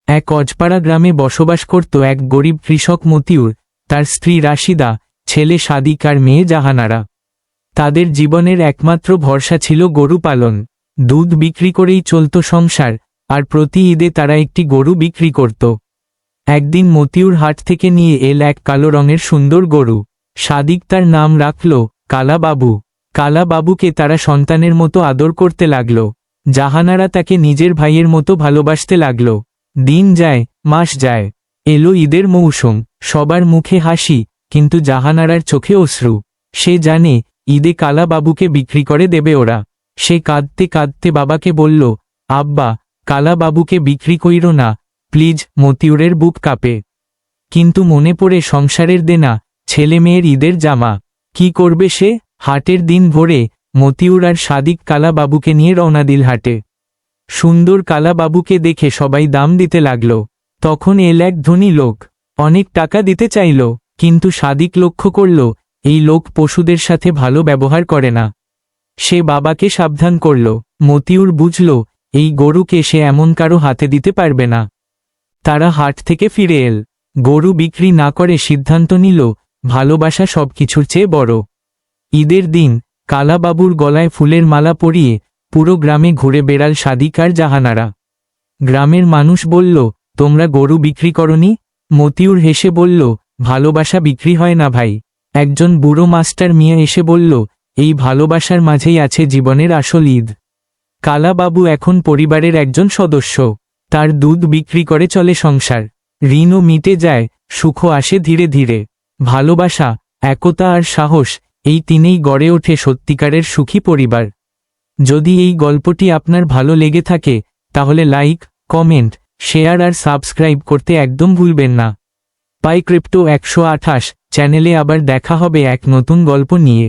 এক অজপাড়া গ্রামে বসবাস করত এক গরিব কৃষক মতিউর, তার স্ত্রী রাশিদা, ছেলে সাদিক আর মেয়ে জাহানারা। তাদের জীবনের একমাত্র ভরসা ছিল গরু পালন। দুধ বিক্রি করেই চলত সংসার, আর প্রতি ঈদে তারা একটি গরু বিক্রি করত। একদিন মতিউর হাট থেকে নিয়ে এল এক কালো রঙের সুন্দর গরু। সাদিক তার নাম রাখল কালা বাবু। কালা বাবুকে তারা সন্তানের মতো আদর করতে লাগল। জাহানারা তাকে নিজের ভাইয়ের মতো ভালোবাসতে লাগল। দিন যায়, মাস যায়, এলো ঈদের মৌসুম। সবার মুখে হাসি, কিন্তু জাহানারার চোখে অশ্রু। সে জানে ঈদে কালা বাবুকে বিক্রি করে দেবে ওরা। সে কাঁদতে কাঁদতে বাবাকে বলল, আব্বা, কালা বাবুকে বিক্রি কইরো না প্লিজ। মতিউরের বুক কাঁপে, কিন্তু মনে পড়ে সংসারের দেনা, ছেলে মেয়ের ঈদের জামা। কি করবে সে? হাটের দিন ভোরে মতিউর আর সাদিক কালা বাবুকে নিয়ে রওনা দিল হাটে। সুন্দর কালা বাবুকে দেখে সবাই দাম দিতে লাগল। তখন এল এক ধনী লোক, অনেক টাকা দিতে চাইল, কিন্তু সাদিক লক্ষ্য করল এই লোক পশুদের সাথে ভালো ব্যবহার করে না। সে বাবাকে সাবধান করল। মতিউর বুঝল এই গরুকে সে এমন কারো হাতে দিতে পারবে না। তারা হাট থেকে ফিরে এল। গরু বিক্রি না করে সিদ্ধান্ত নিল ভালোবাসা সবকিছুর চেয়ে বড়। ঈদের দিন কালা বাবুর গলায় ফুলের মালা পরিয়ে পুরো গ্রামে ঘুরে বেড়াল সাদিক আর জাহানারা। গ্রামের মানুষ বলল, তোমরা গরু বিক্রি করনি? মতিউর হেসে বলল, ভালোবাসা বিক্রি হয় না ভাই। একজন বুড়ো মাস্টার মিয়া এসে বলল, এই ভালোবাসার মাঝেই আছে জীবনের আসল ঈদ। কালা বাবু এখন পরিবারের একজন সদস্য। তার দুধ বিক্রি করে চলে সংসার। ঋণও মিটে যায়, সুখও আসে ধীরে ধীরে। ভালোবাসা, একতা আর সাহস, এই তিনেই গড়ে ওঠে সত্যিকারের সুখী পরিবার। যদি এই গল্পটি আপনার ভালো লেগে থাকে তাহলে লাইক, কমেন্ট, শেয়ার আর সাবস্ক্রাইব করতে একদম ভুলবেন না। পাই ক্রিপ্টো 128 চ্যানেলে আবার দেখা হবে এক নতুন গল্প নিয়ে।